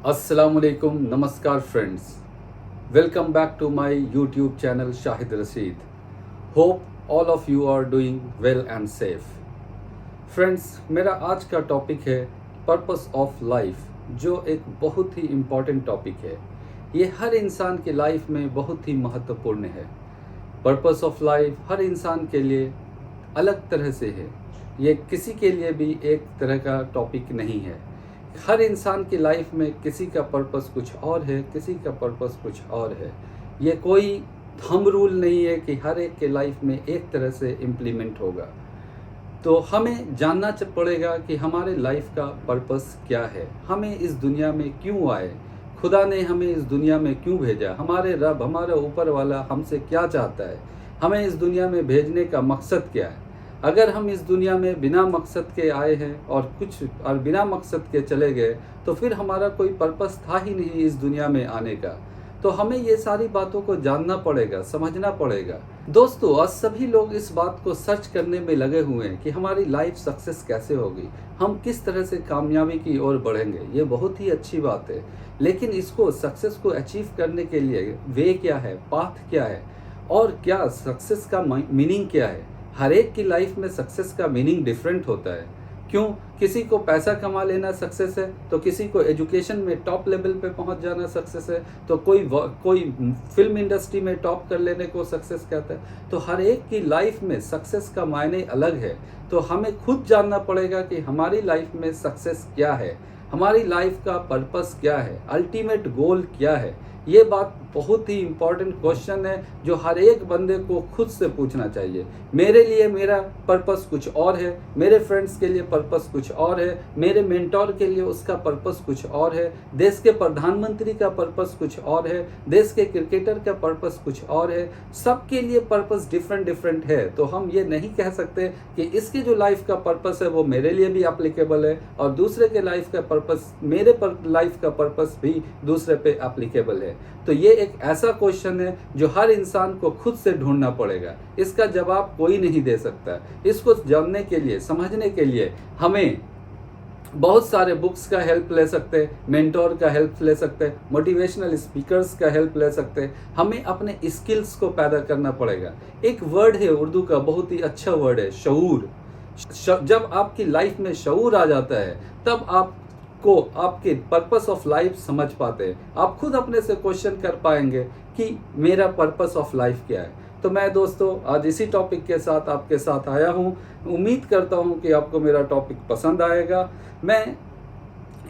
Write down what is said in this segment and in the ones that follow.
अस्सलामुअलैकुम, नमस्कार friends. Welcome back to my YouTube channel Shahid Rashid. Hope all of you are doing well and safe. Friends, मेरा आज का topic है पर्पस ऑफ लाइफ, जो एक बहुत ही इम्पॉर्टेंट टॉपिक है। ये हर इंसान के लाइफ में बहुत ही महत्वपूर्ण है। पर्पस ऑफ लाइफ हर इंसान के लिए अलग तरह से है। ये किसी के लिए भी एक तरह का टॉपिक नहीं है। हर इंसान की लाइफ में किसी का पर्पस कुछ और है, किसी का पर्पस कुछ और है। ये कोई थंब रूल नहीं है कि हर एक के लाइफ में एक तरह से इम्प्लीमेंट होगा। तो हमें जानना पड़ेगा कि हमारे लाइफ का पर्पस क्या है, हमें इस दुनिया में क्यों आए, खुदा ने हमें इस दुनिया में क्यों भेजा, हमारे रब, हमारा ऊपर वाला हमसे क्या चाहता है, हमें इस दुनिया में भेजने का मकसद क्या है। अगर हम इस दुनिया में बिना मकसद के आए हैं और बिना मकसद के चले गए, तो फिर हमारा कोई पर्पस था ही नहीं इस दुनिया में आने का। तो हमें ये सारी बातों को जानना पड़ेगा, समझना पड़ेगा। दोस्तों, आज सभी लोग इस बात को सर्च करने में लगे हुए हैं कि हमारी लाइफ सक्सेस कैसे होगी, हम किस तरह से कामयाबी की ओर बढ़ेंगे। ये बहुत ही अच्छी बात है, लेकिन इसको सक्सेस को अचीव करने के लिए वे क्या है, पाथ क्या है, और क्या सक्सेस का मीनिंग क्या है। हर एक की लाइफ में सक्सेस का मीनिंग डिफरेंट होता है। क्यों? किसी को पैसा कमा लेना सक्सेस है, तो किसी को एजुकेशन में टॉप लेवल पे पहुंच जाना सक्सेस है, तो कोई फिल्म इंडस्ट्री में टॉप कर लेने को सक्सेस कहता है। तो हर एक की लाइफ में सक्सेस का मायने अलग है। तो हमें खुद जानना पड़ेगा कि हमारी लाइफ में सक्सेस क्या है, हमारी लाइफ का पर्पस क्या है, अल्टीमेट गोल क्या है। ये बात बहुत ही इम्पॉर्टेंट क्वेश्चन है जो हर एक बंदे को खुद से पूछना चाहिए। मेरे लिए मेरा पर्पस कुछ और है, मेरे फ्रेंड्स के लिए पर्पस कुछ और है, मेरे मेंटोर के लिए उसका पर्पस कुछ और है, देश के प्रधानमंत्री का पर्पस कुछ और है, देश के क्रिकेटर का पर्पस कुछ और है। सबके लिए पर्पस डिफरेंट है। तो हम ये नहीं कह सकते कि इसकी जो लाइफ का पर्पस है वो मेरे लिए भी एप्लीकेबल है और दूसरे के लाइफ का पर्पस, मेरे लाइफ का पर्पस भी दूसरे पे एप्लीकेबल है। तो ये एक ऐसा क्वेश्चन है जो हर इंसान को खुद से ढूंढना पड़ेगा। इसका जवाब कोई नहीं दे सकता। इसको जानने के लिए, समझने के लिए हमें बहुत सारे बुक्स का हेल्प ले सकते हैं, मेंटोर का हेल्प ले सकते हैं, मोटिवेशनल स्पीकर्स का हेल्प ले सकते हैं। हमें अपने स्किल्स को पैदा करना पड़ेगा। एक वर्ड है उर्दू का, बहुत ही अच्छा वर्ड है, शऊर। जब आपकी लाइफ में शऊर आ जाता है, तब आपको आपके पर्पस ऑफ लाइफ समझ पाते हैं। आप खुद अपने से क्वेश्चन कर पाएंगे कि मेरा पर्पस ऑफ लाइफ क्या है। तो मैं दोस्तों आज इसी टॉपिक के साथ आपके साथ आया हूँ। उम्मीद करता हूँ कि आपको मेरा टॉपिक पसंद आएगा। मैं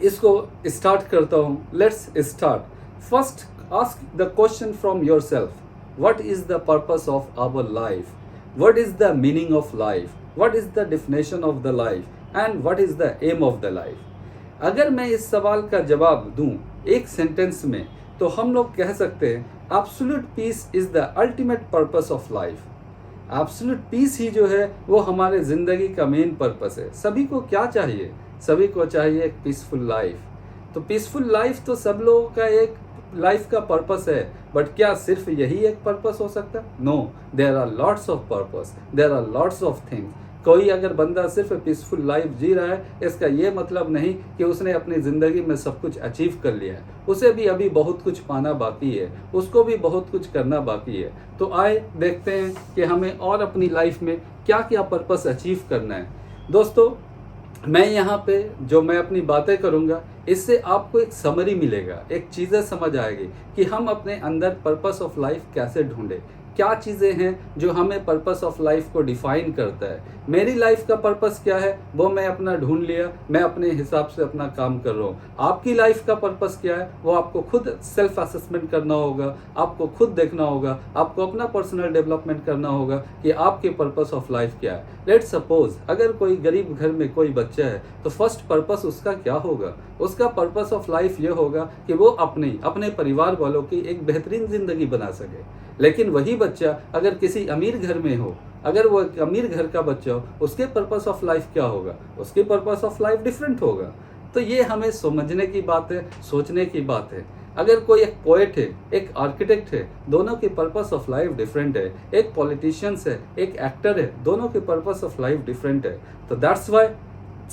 इसको स्टार्ट करता हूँ। Let's start. First, ask the question from yourself, what is the purpose of our life, what is the meaning of life, what is the definition of the life and what is the aim of the life. अगर मैं इस सवाल का जवाब दूं एक sentence में, तो हम लोग कह सकते हैं absolute peace is the ultimate purpose of life. Absolute peace ही जो है वो हमारे ज़िंदगी का मेन पर्पस है। सभी को क्या चाहिए? सभी को चाहिए एक पीसफुल लाइफ। तो पीसफुल लाइफ तो सब लोगों का एक लाइफ का पर्पस है, बट क्या सिर्फ यही एक पर्पस हो सकता है? No, there are lots of purpose, there are lots of things. कोई अगर बंदा सिर्फ पीसफुल लाइफ जी रहा है, इसका ये मतलब नहीं कि उसने अपनी ज़िंदगी में सब कुछ अचीव कर लिया है। उसे भी अभी बहुत कुछ पाना बाकी है, उसको भी बहुत कुछ करना बाकी है। तो आए देखते हैं कि हमें और अपनी लाइफ में क्या क्या पर्पस अचीव करना है। दोस्तों, मैं यहाँ पे जो मैं अपनी बातें करूँगा, इससे आपको एक समरी मिलेगा, एक चीज़ें समझ आएगी कि हम अपने अंदर पर्पस ऑफ लाइफ कैसे ढूंढें। क्या चीज़ें हैं जो हमें पर्पस ऑफ लाइफ को डिफाइन करता है। मेरी लाइफ का पर्पस क्या है वो मैं अपना ढूंढ लिया, मैं अपने हिसाब से अपना काम कर रहा हूँ। आपकी लाइफ का पर्पस क्या है वो आपको खुद सेल्फ असेसमेंट करना होगा, आपको खुद देखना होगा, आपको अपना पर्सनल डेवलपमेंट करना होगा कि आपके पर्पस ऑफ लाइफ क्या है। लेट्स सपोज अगर कोई गरीब घर में कोई बच्चा है, तो फर्स्ट पर्पस उसका क्या होगा? उसका पर्पस ऑफ लाइफ ये होगा कि वो अपने परिवार वालों की एक बेहतरीन ज़िंदगी बना सके। लेकिन वही बच्चा अगर किसी अमीर घर में हो, अगर वो एक अमीर घर का बच्चा हो, उसके पर्पस ऑफ लाइफ क्या होगा? उसके पर्पस ऑफ लाइफ डिफरेंट होगा। तो ये हमें समझने की बात है, सोचने की बात है। अगर कोई एक पोएट है, एक आर्किटेक्ट है, दोनों के पर्पस ऑफ लाइफ डिफरेंट है। एक पॉलिटिशियंस है, एक एक्टर है, दोनों के पर्पस ऑफ लाइफ डिफरेंट है। तो दैट्स वाई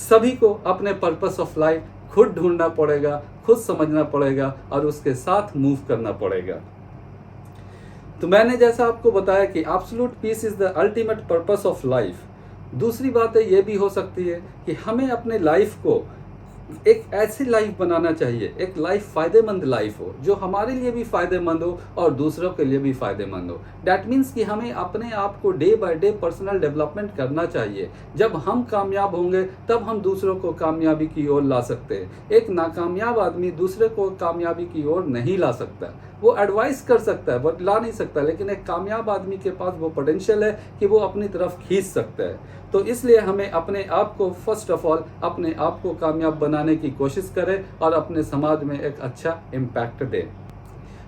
सभी को अपने पर्पस ऑफ लाइफ खुद ढूंढना पड़ेगा, खुद समझना पड़ेगा और उसके साथ मूव करना पड़ेगा। तो मैंने जैसा आपको बताया कि absolute peace is the ultimate purpose of life. दूसरी बात ये भी हो सकती है कि हमें अपने लाइफ को एक ऐसी लाइफ बनाना चाहिए, एक लाइफ फ़ायदेमंद लाइफ हो, जो हमारे लिए भी फ़ायदेमंद हो और दूसरों के लिए भी फ़ायदेमंद हो। डैट मीन्स कि हमें अपने आप को day by day personal development करना चाहिए। जब हम कामयाब होंगे तब हम दूसरों को कामयाबी की ओर ला सकते हैं। एक नाकामयाब आदमी दूसरे को कामयाबी की ओर नहीं ला सकता। वो एडवाइस कर सकता है बट ला नहीं सकता, लेकिन एक कामयाब आदमी के पास वो पोटेंशियल है कि वो अपनी तरफ खींच सकता है। तो इसलिए हमें अपने आप को फर्स्ट ऑफ ऑल अपने आप को कामयाब बनाने की कोशिश करें और अपने समाज में एक अच्छा इम्पैक्ट दें।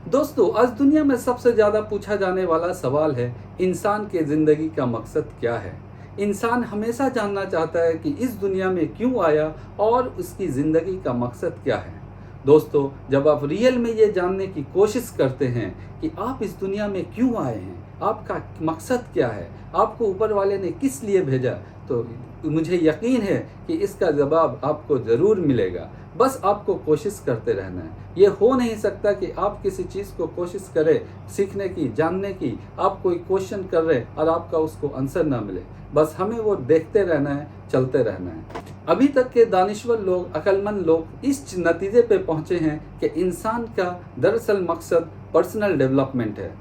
दोस्तों, आज दुनिया में सबसे ज़्यादा पूछा जाने वाला सवाल है, इंसान के ज़िंदगी का मकसद क्या है। इंसान हमेशा जानना चाहता है कि इस दुनिया में क्यों आया और उसकी ज़िंदगी का मकसद क्या है। दोस्तों, जब आप रियल में ये जानने की कोशिश करते हैं कि आप इस दुनिया में क्यों आए हैं, आपका मकसद क्या है, आपको ऊपर वाले ने किस लिए भेजा, तो मुझे यकीन है कि इसका जवाब आपको ज़रूर मिलेगा। बस आपको कोशिश करते रहना है। ये हो नहीं सकता कि आप किसी चीज़ को कोशिश करें सीखने की, जानने की, आप कोई क्वेश्चन कर रहे और आपका उसको आंसर ना मिले। बस हमें वो देखते रहना है, चलते रहना है। अभी तक के दानिश्वर लोग, अक्लमंद लोग इस नतीजे पे पहुँचे हैं कि इंसान का दरअसल मकसद पर्सनल डेवलपमेंट है,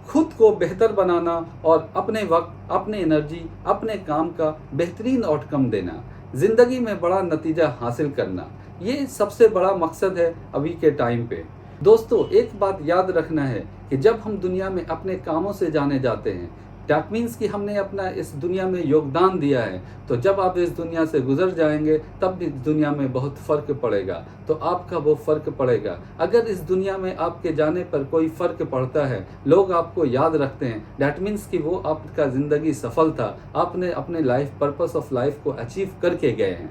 खुद को बेहतर बनाना और अपने वक्त, अपने एनर्जी, अपने काम का बेहतरीन आउटकम देना, ज़िंदगी में बड़ा नतीजा हासिल करना, ये सबसे बड़ा मकसद है अभी के टाइम पे। दोस्तों, एक बात याद रखना है कि जब हम दुनिया में अपने कामों से जाने जाते हैं, डैट मीन्स कि हमने अपना इस दुनिया में योगदान दिया है। तो जब आप इस दुनिया से गुजर जाएंगे तब भी दुनिया में बहुत फ़र्क पड़ेगा, तो आपका वो फ़र्क पड़ेगा। अगर इस दुनिया में आपके जाने पर कोई फ़र्क पड़ता है, लोग आपको याद रखते हैं, डैट मीन्स कि वो आपका ज़िंदगी सफल था, आपने अपने लाइफ पर्पस ऑफ लाइफ को अचीव करके गए हैं।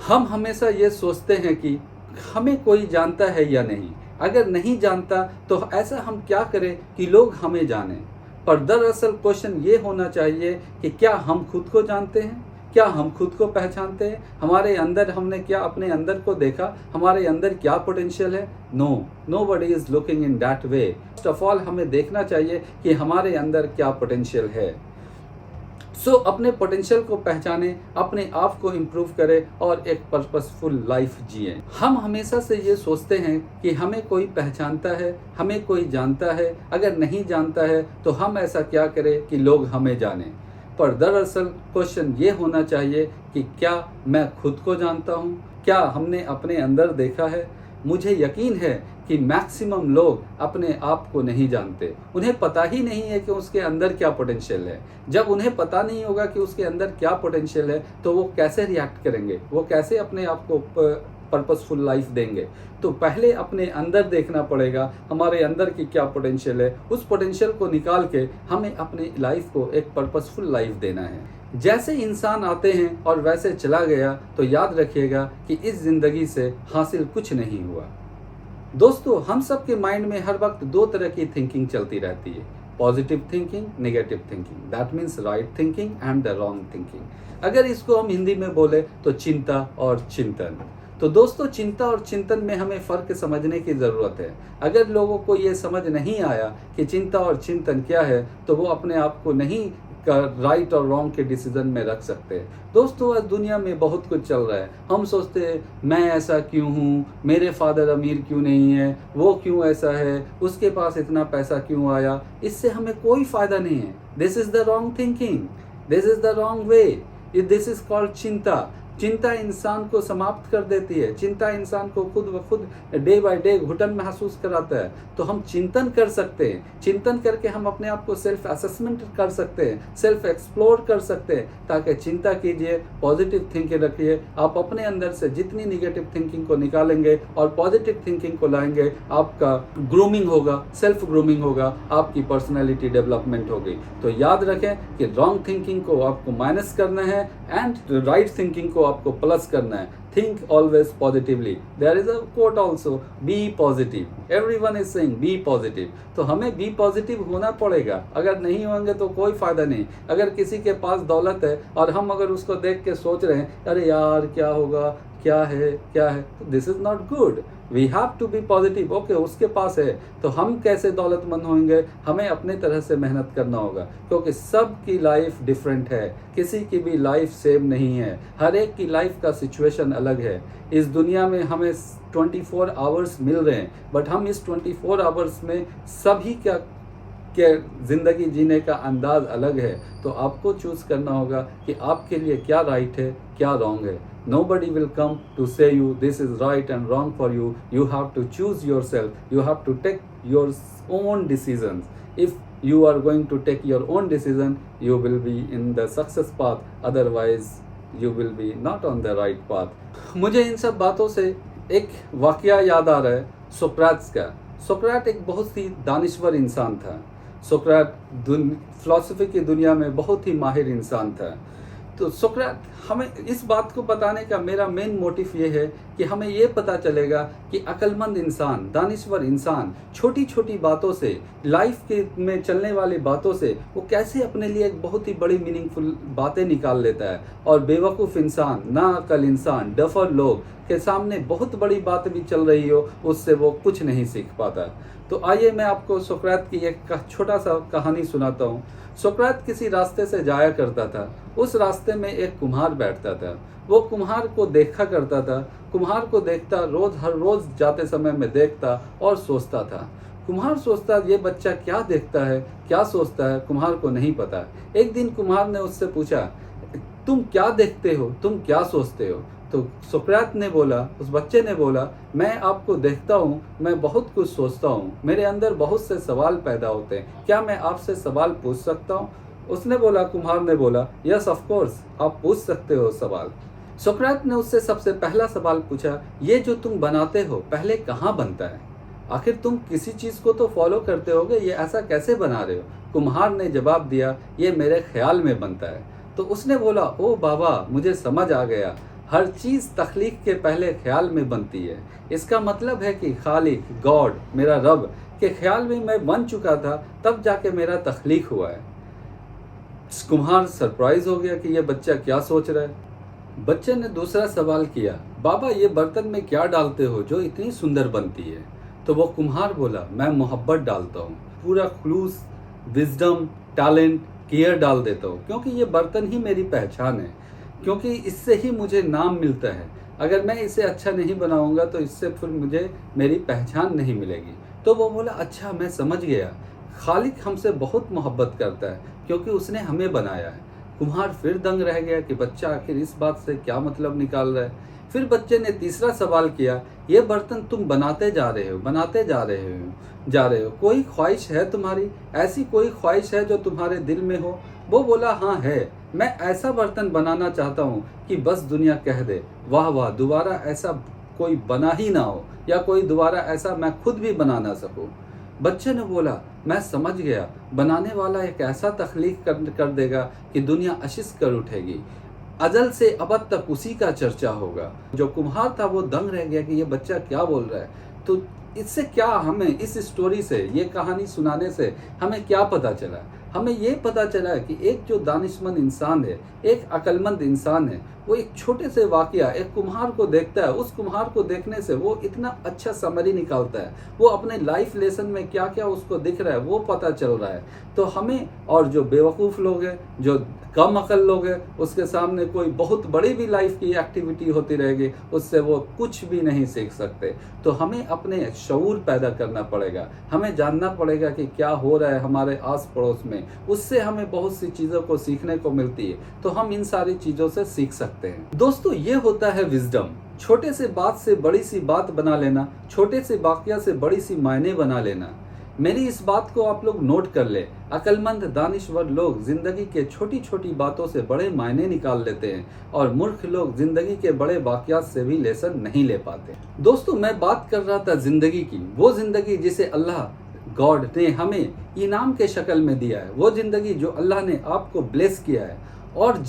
हम हमेशा ये सोचते हैं कि हमें कोई जानता है या नहीं, अगर नहीं जानता तो ऐसा हम क्या करें कि लोग हमें जानें। पर दरअसल क्वेश्चन ये होना चाहिए कि क्या हम खुद को जानते हैं, क्या हम खुद को पहचानते हैं, हमारे अंदर हमने क्या अपने अंदर को देखा, हमारे अंदर क्या पोटेंशियल है। Nobody is looking in that way. First of all हमें देखना चाहिए कि हमारे अंदर क्या पोटेंशियल है। अपने पोटेंशियल को पहचानें, अपने आप को इम्प्रूव करें और एक पर्पसफुल लाइफ जिएं। हम हमेशा से ये सोचते हैं कि हमें कोई पहचानता है, हमें कोई जानता है, अगर नहीं जानता है तो हम ऐसा क्या करें कि लोग हमें जानें। पर दरअसल क्वेश्चन ये होना चाहिए कि क्या मैं खुद को जानता हूँ, क्या हमने अपने अंदर देखा है। मुझे यकीन है कि मैक्सिमम लोग अपने आप को नहीं जानते, उन्हें पता ही नहीं है कि उसके अंदर क्या पोटेंशियल है। जब उन्हें पता नहीं होगा कि उसके अंदर क्या पोटेंशियल है तो वो कैसे रिएक्ट करेंगे, वो कैसे अपने आप को पर्पसफुल लाइफ देंगे। तो पहले अपने अंदर देखना पड़ेगा हमारे अंदर की क्या पोटेंशियल है, उस पोटेंशियल को निकाल के हमें अपनी लाइफ को एक पर्पसफुल लाइफ देना है। जैसे इंसान आते हैं और वैसे चला गया, तो याद रखिएगा कि इस ज़िंदगी से हासिल कुछ नहीं हुआ। दोस्तों, हम सब के माइंड में हर वक्त दो तरह की थिंकिंग चलती रहती है, positive thinking, negative thinking. That means right thinking and the wrong thinking. अगर इसको हम हिंदी में बोले तो चिंता और चिंतन। तो दोस्तों, चिंता और चिंतन में हमें फ़र्क समझने की ज़रूरत है। अगर लोगों को ये समझ नहीं आया कि चिंता और चिंतन क्या है, तो वो अपने आप को नहीं राइट और रॉन्ग के डिसीजन में रख सकते हैं। दोस्तों, आज दुनिया में बहुत कुछ चल रहा है। हम सोचते हैं मैं ऐसा क्यों हूँ, मेरे फादर अमीर क्यों नहीं है, वो क्यों ऐसा है, उसके पास इतना पैसा क्यों आया। इससे हमें कोई फ़ायदा नहीं है। This is the wrong thinking, this is the wrong way, this is called चिंता। चिंता इंसान को समाप्त कर देती है। चिंता इंसान को खुद ब खुद डे बाय डे घुटन महसूस कराता है। तो हम चिंतन कर सकते हैं, चिंतन करके हम अपने आप को सेल्फ असेसमेंट कर सकते हैं, सेल्फ एक्सप्लोर कर सकते हैं। ताकि चिंता कीजिए, पॉजिटिव थिंकिंग रखिए। आप अपने अंदर से जितनी निगेटिव थिंकिंग को निकालेंगे और पॉजिटिव थिंकिंग को लाएंगे, आपका ग्रूमिंग होगा, सेल्फ ग्रूमिंग होगा, आपकी पर्सनैलिटी डेवलपमेंट होगी। तो याद रखें कि रॉन्ग थिंकिंग को आपको माइनस करना है एंड राइट थिंकिंग को आपको प्लस करना है। think always positively. There is a quote also, be positive. Everyone is saying be positive. तो हमें be positive होना पड़ेगा, अगर नहीं होंगे तो कोई फ़ायदा नहीं। अगर किसी के पास दौलत है और हम अगर उसको देख के सोच रहे हैं अरे यार क्या होगा, क्या है, तो this is not good. We have to be positive. Okay, उसके पास है तो हम कैसे दौलतमंद होंगे? हमें अपने तरह से मेहनत करना होगा, क्योंकि सबकी लाइफ डिफरेंट है, किसी की भी लाइफ सेम नहीं है, हर एक की लाइफ का सिचुएशन अलग है। इस दुनिया में हमें 24 आवर्स मिल रहे हैं, बट हम इस 24 आवर्स में सभी के ज़िंदगी जीने का अंदाज़ अलग है। तो आपको चूज़ करना होगा कि आपके लिए क्या राइट है, क्या रॉन्ग है। Nobody will come to say you this is right and wrong for you. You have to choose yourself. You have to take your own decisions. If you are going to take your own decision, you will be in the success path. Otherwise, you will be not on the right path. मुझे इन सब बातों से एक वाकया याद आ रहा है, Socrates का। सोक्रेट एक बहुत ही दानिश्वर इंसान था। सोक्रेट फिलॉसफी की दुनिया में बहुत ही माहिर इंसान था। तो सोक्रेट, हमें इस बात को बताने का मेरा मेन मोटिव ये है कि हमें ये पता चलेगा कि अक्लमंद इंसान, दानिश्वर इंसान छोटी छोटी बातों से, लाइफ के में चलने वाली बातों से वो कैसे अपने लिए एक बहुत ही बड़ी मीनिंगफुल बातें निकाल लेता है। और बेवकूफ़ इंसान, नाअक्ल इंसान, डफर लोग के सामने बहुत बड़ी बात भी चल रही हो, उससे वो कुछ नहीं सीख पाता। तो आइए मैं आपको सोक्रेट की एक छोटा सा कहानी सुनाता हूँ। सोक्रेट किसी रास्ते से जाया करता था। उस रास्ते में एक कुम्हार बैठता था। वो कुम्हार को देखा करता था। कुम्हार को देखता, हर रोज़ जाते समय में देखता और सोचता था। कुम्हार सोचता ये बच्चा क्या देखता है, क्या सोचता है, कुम्हार को नहीं पता। एक दिन कुम्हार ने उससे पूछा, तुम क्या देखते हो, तुम क्या सोचते हो? तो सोक्रेट ने बोला, उस बच्चे ने बोला, मैं आपको देखता हूँ, मैं बहुत कुछ सोचता हूँ, मेरे अंदर बहुत से सवाल पैदा होते हैं, क्या मैं आपसे सवाल पूछ सकता हूँ? उसने बोला, कुम्हार ने बोला, यस ऑफ कोर्स, आप पूछ सकते हो सवाल। सोक्रेट ने उससे सबसे पहला सवाल पूछा, ये जो तुम बनाते हो पहले कहाँ बनता है? आखिर तुम किसी चीज़ को तो फॉलो करते होगे, ये ऐसा कैसे बना रहे हो? कुम्हार ने जवाब दिया, ये मेरे ख्याल में बनता है। तो उसने बोला, ओ बाबा, मुझे समझ आ गया, हर चीज़ तख्लीक के पहले ख्याल में बनती है। इसका मतलब है कि खालिक, गॉड, मेरा रब के ख्याल में मैं बन चुका था, तब जाके मेरा तख्लीक हुआ है। कुम्हार सरप्राइज हो गया कि ये बच्चा क्या सोच रहा है। बच्चे ने दूसरा सवाल किया, बाबा ये बर्तन में क्या डालते हो जो इतनी सुंदर बनती है? तो वो कुम्हार बोला, मैं मोहब्बत डालता हूँ, पूरा खुलूस, विजडम, टैलेंट, केयर डाल देता हूँ, क्योंकि ये बर्तन ही मेरी पहचान है, क्योंकि इससे ही मुझे नाम मिलता है। अगर मैं इसे अच्छा नहीं बनाऊंगा तो इससे फिर मुझे मेरी पहचान नहीं मिलेगी। तो वो बोला, अच्छा मैं समझ गया, खालिक हमसे बहुत मोहब्बत करता है क्योंकि उसने हमें बनाया है। कुम्हार फिर दंग रह गया कि बच्चा आखिर इस बात से क्या मतलब निकाल रहा है। फिर बच्चे ने तीसरा सवाल किया, ये बर्तन तुम बनाते जा रहे हो, कोई ख्वाहिश है तुम्हारी? ऐसी कोई ख्वाहिश है जो तुम्हारे दिल में हो? वो बोला, हाँ है, मैं ऐसा बर्तन बनाना चाहता हूँ कि बस दुनिया कह दे, वाह वाह, दोबारा ऐसा कोई बना ही ना हो, या कोई दोबारा ऐसा मैं खुद भी बना ना सकूँ। बच्चे ने बोला, मैं समझ गया, बनाने वाला एक ऐसा तख्लीक कर देगा कि दुनिया अशिश कर उठेगी, अजल से अबद तक उसी का चर्चा होगा। जो कुम्हार था वो दंग रह गया कि ये बच्चा क्या बोल रहा है। तो इससे क्या, हमें इस स्टोरी से, ये कहानी सुनाने से हमें क्या पता चला? हमें ये पता चला कि एक जो दानिशमंद इंसान है, एक अक्लमंद इंसान है, वो एक छोटे से वाकया, एक कुम्हार को देखता है, उस कुम्हार को देखने से वो इतना अच्छा समरी निकालता है, वो अपने लाइफ लेसन में क्या क्या उसको दिख रहा है वो पता चल रहा है। तो हमें, और जो बेवकूफ़ लोग हैं, जो कम अकल लोग हैं, उसके सामने कोई बहुत बड़ी भी लाइफ की एक्टिविटी होती रहेगी, उससे वो कुछ भी नहीं सीख सकते। तो हमें अपने शऊर पैदा करना पड़ेगा, हमें जानना पड़ेगा कि क्या हो रहा है हमारे आस पड़ोस में, उससे हमें बहुत सी चीज़ों को सीखने को मिलती है। तो हम इन सारी चीज़ों से सीख सकते हैं। दोस्तों, ये होता है विजडम। छोटे से बात से बड़ी सी बात बना लेना, छोटे से वाकया से बड़ी सी मायने बना लेना। मेरी इस बात को आप लोग नोट कर ले, अक्लमंद दानिश्वर लोग जिंदगी के छोटी छोटी बातों से बड़े मायने निकाल लेते हैं, और मूर्ख लोग जिंदगी के बड़े वाकयात से भी लेसन नहीं ले पाते। दोस्तों, मैं बात कर रहा था जिंदगी की, वो जिंदगी जिसे अल्लाह गॉड ने हमें इनाम के शक्ल में दिया है, वो जिंदगी जो अल्लाह ने आपको ब्लेस किया है। और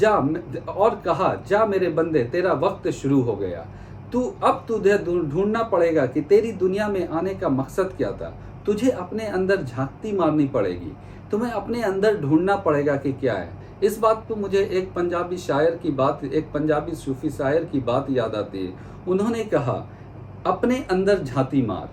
और कहा, जा मेरे बंदे, तेरा वक्त शुरू हो गया। अब तुझे ढूंढना पड़ेगा कि तेरी दुनिया में आने का मकसद क्या था। तुझे अपने अंदर झांकती मारनी पड़ेगी, तुम्हें अपने अंदर ढूंढना पड़ेगा कि क्या है। इस बात को मुझे एक पंजाबी शायर की बात, एक पंजाबी सूफी शायर की बात याद आती है। उन्होंने कहा, अपने अंदर झांती मार।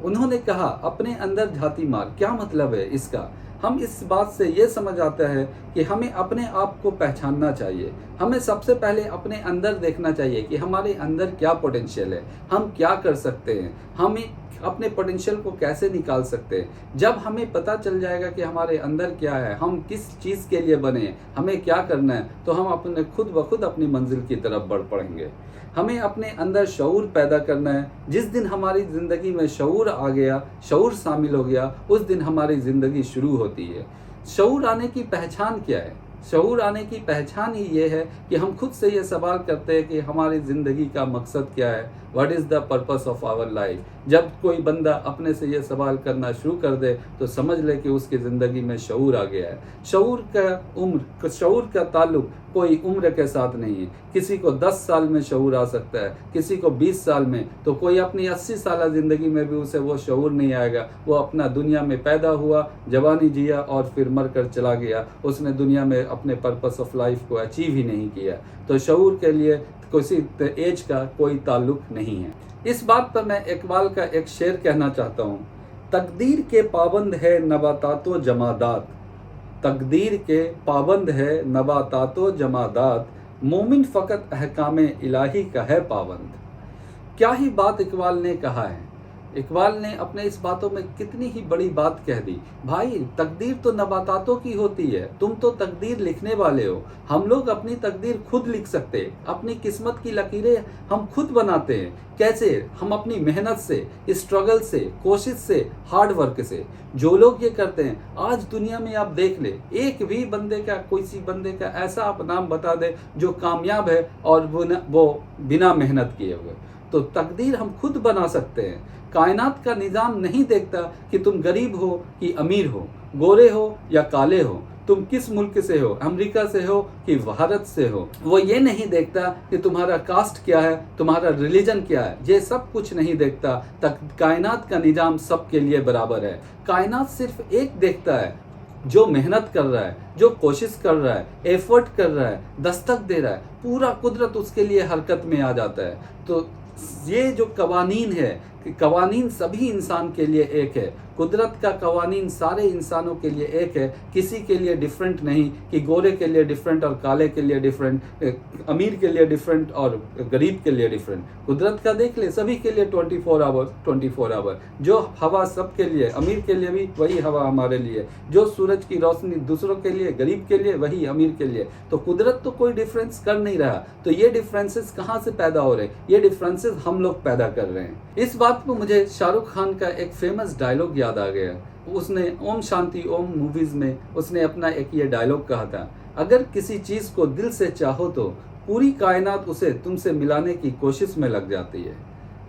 उन्होंने कहा, अपने अंदर झांती मार। क्या मतलब है इसका? हम इस बात से ये समझ आता है कि हमें अपने आप को पहचानना चाहिए। हमें सबसे पहले अपने अंदर देखना चाहिए कि हमारे अंदर क्या पोटेंशियल है, हम क्या कर सकते हैं, हमें अपने पोटेंशियल को कैसे निकाल सकते हैं। जब हमें पता चल जाएगा कि हमारे अंदर क्या है, हम किस चीज़ के लिए बने हैं, हमें क्या करना है, तो हम अपने खुद ब खुद अपनी मंजिल की तरफ बढ़ पड़ेंगे। हमें अपने अंदर शऊर पैदा करना है। जिस दिन हमारी ज़िंदगी में शऊर आ गया, शऊर शामिल हो गया, उस दिन हमारी ज़िंदगी शुरू होती है। शऊर आने की पहचान क्या है? शऊर आने की पहचान ही ये है कि हम खुद से ये सवाल करते हैं कि हमारी ज़िंदगी का मकसद क्या है, what is the purpose of our life. जब कोई बंदा अपने से ये सवाल करना शुरू कर दे तो समझ ले कि उसकी ज़िंदगी में शऊर आ गया है। शऊर का ताल्लुक कोई उम्र के साथ नहीं है। किसी को 10 साल में शऊर आ सकता है, किसी को 20 साल में, तो कोई अपनी 80 साल ज़िंदगी में भी उसे वो शऊर नहीं आएगा। वो अपना दुनिया में पैदा हुआ, जवानी जिया और फिर मर कर चला गया। उसने दुनिया में अपने पर्पस ऑफ लाइफ को अचीव ही नहीं किया। तो शऊर के लिए किसी एज का कोई ताल्लुक नहीं है। इस बात पर मैं इकबाल का एक शेर कहना चाहता हूँ। तकदीर के पाबंद है नबातातो जमादात, तकदीर के पाबंद है नबातातो जमादात, मोमिन फ़कत अहकाम इलाही का है पाबंद। क्या ही बात इकबाल ने कहा है। इकबाल ने अपने इस बातों में कितनी ही बड़ी बात कह दी। भाई, तकदीर तो नबातातों की होती है, तुम तो तकदीर लिखने वाले हो। हम लोग अपनी तकदीर खुद लिख सकते हैं, अपनी किस्मत की लकीरें हम खुद बनाते हैं। कैसे? हम अपनी मेहनत से, स्ट्रगल से, कोशिश से, हार्ड वर्क से। जो लोग ये करते हैं, आज दुनिया में आप देख ले, एक भी बंदे का, किसी बंदे का ऐसा आप नाम बता दे जो कामयाब है और वो बिना मेहनत किए हुए। तो तकदीर हम खुद बना सकते हैं। कायनात का निज़ाम नहीं देखता कि तुम गरीब हो कि अमीर हो, गोरे हो या काले हो, तुम किस मुल्क से हो, अमेरिका से हो कि भारत से हो। वो ये नहीं देखता कि तुम्हारा कास्ट क्या है, तुम्हारा रिलीजन क्या है, ये सब कुछ नहीं देखता। कायनात का निज़ाम सबके लिए बराबर है। कायनात सिर्फ एक देखता है, जो मेहनत कर रहा है, जो कोशिश कर रहा है, एफर्ट कर रहा है, दस्तक दे रहा है, पूरा कुदरत उसके लिए हरकत में आ जाता है। तो ये जो कवानीन है, कि कवानीन सभी इंसान के लिए एक है। कुदरत का कवानीन सारे इंसानों के लिए एक है, किसी के लिए डिफरेंट नहीं कि गोरे के लिए डिफरेंट और काले के लिए डिफरेंट, अमीर के लिए डिफरेंट और गरीब के लिए डिफरेंट। कुदरत का देख ले, सभी के लिए 24 आवर। जो हवा सबके लिए, अमीर के लिए भी वही हवा हमारे लिए, जो सूरज की रोशनी दूसरों के लिए, गरीब के लिए वही अमीर के लिए। तो कुदरत तो कोई डिफरेंस कर नहीं रहा। तो ये डिफरेंसेस कहाँ से पैदा हो रहे हैं? ये डिफरेंसेस हम लोग पैदा कर रहे हैं। इस बात पर मुझे शाहरुख खान का एक फेमस डायलॉग याद आ गया। उसने ओम शांति ओम मूवीज में उसने अपना एक ये डायलॉग कहा था, अगर किसी चीज़ को दिल से चाहो तो पूरी कायनात उसे तुमसे मिलाने की कोशिश में लग जाती है।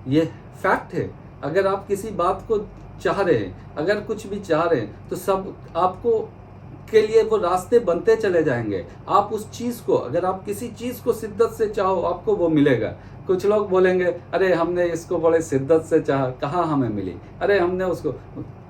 ये फैक्ट है। अगर आप किसी बात को चाह रहे हैं, अगर कुछ भी चाह रहे हैं, तो सब आपको के लिए वो रास्ते बनते चले जाएंगे। आप उस चीज़ को, अगर आप किसी चीज़ को शिद्दत से चाहो, आपको वो मिलेगा। कुछ लोग बोलेंगे, अरे हमने इसको बड़े शिद्दत से चाहा, कहाँ हमें मिली, अरे हमने उसको,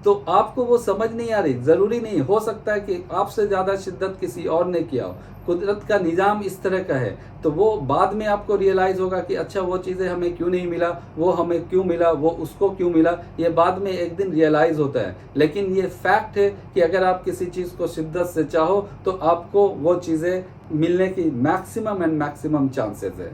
तो आपको वो समझ नहीं आ रही। ज़रूरी नहीं, हो सकता है कि आपसे ज़्यादा शिद्दत किसी और ने किया हो। कुदरत का निज़ाम इस तरह का है, तो वो बाद में आपको रियलाइज़ होगा कि अच्छा वो चीज़ें हमें क्यों नहीं मिला, वो हमें क्यों मिला, वो उसको क्यों मिला, ये बाद में एक दिन रियलाइज़ होता है। लेकिन ये फैक्ट है कि अगर आप किसी चीज़ को शिद्दत से चाहो तो आपको वो चीज़ें मिलने की मैक्सिमम चांसेस है।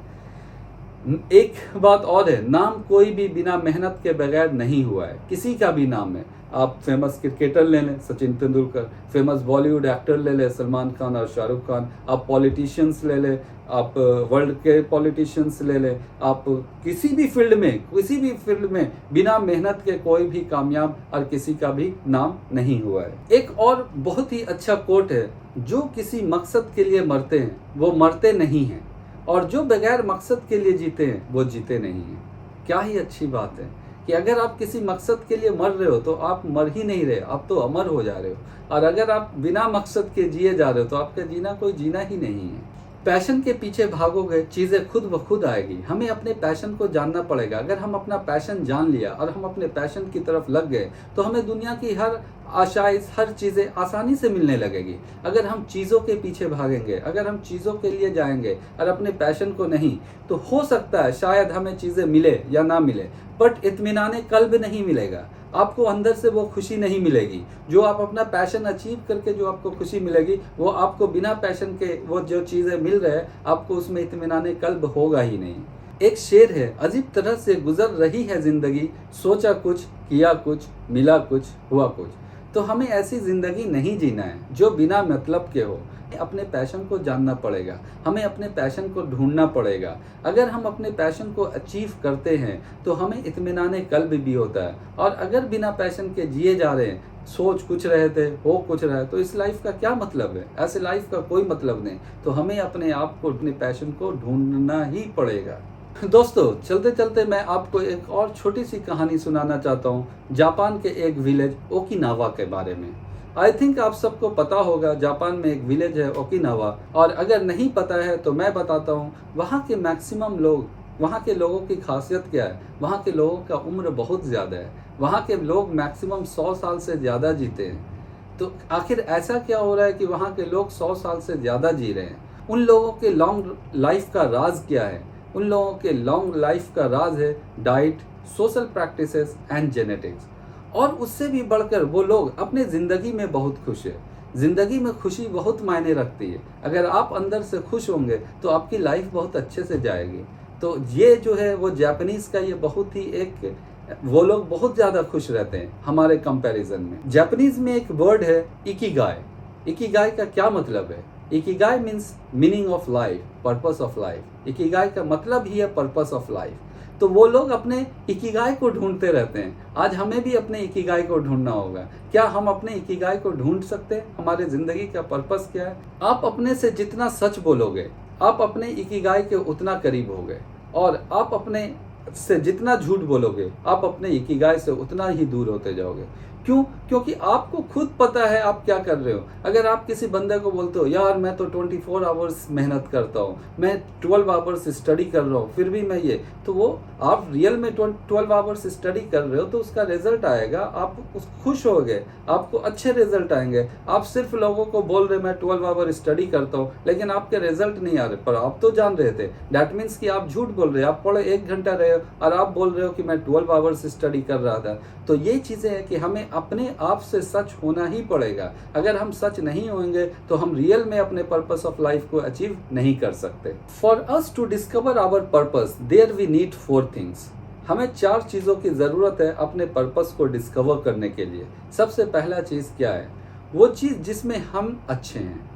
एक बात और है, नाम कोई भी बिना मेहनत के बगैर नहीं हुआ है, किसी का भी नाम है। आप फेमस क्रिकेटर ले लें, सचिन तेंदुलकर, फेमस बॉलीवुड एक्टर ले लें, सलमान खान और शाहरुख खान, आप पॉलिटिशियंस ले लें, आप वर्ल्ड के पॉलिटिशियंस ले लें, आप किसी भी फील्ड में बिना मेहनत के कोई भी कामयाब और किसी का भी नाम नहीं हुआ है। एक और बहुत ही अच्छा कोट है, जो किसी मकसद के लिए मरते हैं वो मरते नहीं हैं, और जो बगैर मकसद के लिए जीते हैं वो जीते नहीं हैं। क्या ही अच्छी बात है। कि अगर आप किसी मकसद के लिए मर रहे हो तो आप मर ही नहीं रहे, आप तो अमर हो जा रहे हो। और अगर आप बिना मकसद के जिए जा रहे हो तो आपका जीना कोई जीना ही नहीं है। पैशन के पीछे भागोगे, चीज़ें खुद ब खुद आएगी। हमें अपने पैशन को जानना पड़ेगा। अगर हम अपना पैशन जान लिया और हम अपने पैशन की तरफ लग गए तो हमें दुनिया की हर आशाएं, हर चीज़ें आसानी से मिलने लगेगी। अगर हम चीज़ों के पीछे भागेंगे, अगर हम चीज़ों के लिए जाएंगे और अपने पैशन को नहीं, तो हो सकता है शायद हमें चीज़ें मिले या ना मिले, बट इत्मीनान कल्ब नहीं मिलेगा। आपको अंदर से वो खुशी नहीं मिलेगी जो आप अपना पैशन अचीव करके जो आपको खुशी मिलेगी, वो आपको बिना पैशन के वो जो चीज़ें मिल रहे हैं, आपको उसमें इत्मीनान कल्ब होगा ही नहीं। एक शेर है, अजीब तरह से गुजर रही है ज़िंदगी, सोचा कुछ, किया कुछ, मिला कुछ, हुआ कुछ। तो हमें ऐसी ज़िंदगी नहीं जीना है जो बिना मतलब के हो। अपने पैशन को जानना पड़ेगा, हमें अपने पैशन को ढूंढना पड़ेगा। अगर हम अपने पैशन को अचीव करते हैं तो हमें इत्मीनान कल्ब भी होता है। और अगर बिना पैशन के जिए जा रहे हैं, सोच कुछ रहे थे, हो कुछ रहा है, तो इस लाइफ का क्या मतलब है? ऐसे लाइफ का कोई मतलब नहीं। तो हमें अपने आप को, अपने पैशन को ढूंढना ही पड़ेगा। दोस्तों, चलते चलते मैं आपको एक और छोटी सी कहानी सुनाना चाहता हूँ जापान के एक विलेज ओकिनावा के बारे में। आई थिंक आप सबको पता होगा, जापान में एक विलेज है ओकिनावा। और अगर नहीं पता है तो मैं बताता हूँ। वहाँ के मैक्सिमम लोग, वहाँ के लोगों की खासियत क्या है? वहाँ के लोगों का उम्र बहुत ज़्यादा है। वहाँ के लोग मैक्सिमम 100 साल से ज़्यादा जीते हैं। तो आखिर ऐसा क्या हो रहा है कि वहाँ के लोग 100 साल से ज़्यादा जी रहे हैं? उन लोगों के लॉन्ग लाइफ का राज क्या है? उन लोगों के लॉन्ग लाइफ का राज है diet, social practices and genetics. और उससे भी बढ़कर वो लोग अपने ज़िंदगी में बहुत खुश है। ज़िंदगी में खुशी बहुत मायने रखती है। अगर आप अंदर से खुश होंगे तो आपकी लाइफ बहुत अच्छे से जाएगी। तो ये जो है वो जापानीज़ का ये बहुत ही एक, वो लोग बहुत ज़्यादा खुश रहते हैं हमारे कंपैरिजन में। जापानीज़ में एक वर्ड है इकिगाई। इकिगाई का क्या मतलब है? Ikigai means meaning of life, purpose of life. Ikigai का मतलब ही है पर्पस ऑफ लाइफ। तो वो लोग अपने इकिगाई को ढूंढते रहते हैं। आज हमें भी अपने इकिगाई को ढूंढना होगा। क्या हम अपने इकिगाई को ढूंढ सकते हैं? हमारे ज़िंदगी का पर्पस क्या है? आप अपने से जितना सच बोलोगे, आप अपने इकिगाई के उतना करीब होगे। और आप अपने से जितना झूठ बोलोगे, आप अपने इकिगाई से उतना ही दूर होते जाओगे। क्यों? क्योंकि आपको खुद पता है आप क्या कर रहे हो। अगर आप किसी बंदे को बोलते हो, यार मैं तो 24 आवर्स मेहनत करता हूँ, मैं 12 आवर्स स्टडी कर रहा हूँ, फिर भी मैं ये, तो वो आप रियल में 12 आवर्स स्टडी कर रहे हो तो उसका रिजल्ट आएगा, आप खुश होगे, आपको अच्छे रिजल्ट आएंगे। आप सिर्फ लोगों को बोल रहे मैं 12 आवर स्टडी करता हूँ, लेकिन आपके रिजल्ट नहीं आ रहे, पर आप तो जान रहे थे। डैट मीन्स कि आप झूठ बोल रहे हो। आप पढ़े 1 घंटा रहे हो और आप बोल रहे हो कि मैं 12 आवर्स स्टडी कर रहा था। तो ये चीज़ें हैं कि हमें अपने आप से सच होना ही पड़ेगा। अगर हम सच नहीं होंगे तो हम रियल में अपने पर्पस ऑफ लाइफ को अचीव नहीं कर सकते। For us to discover our purpose there we need 4 things. हमें 4 चीज़ों की ज़रूरत है अपने पर्पस को डिस्कवर करने के लिए। सबसे पहला चीज़ क्या है? वो चीज़ जिसमें हम अच्छे हैं।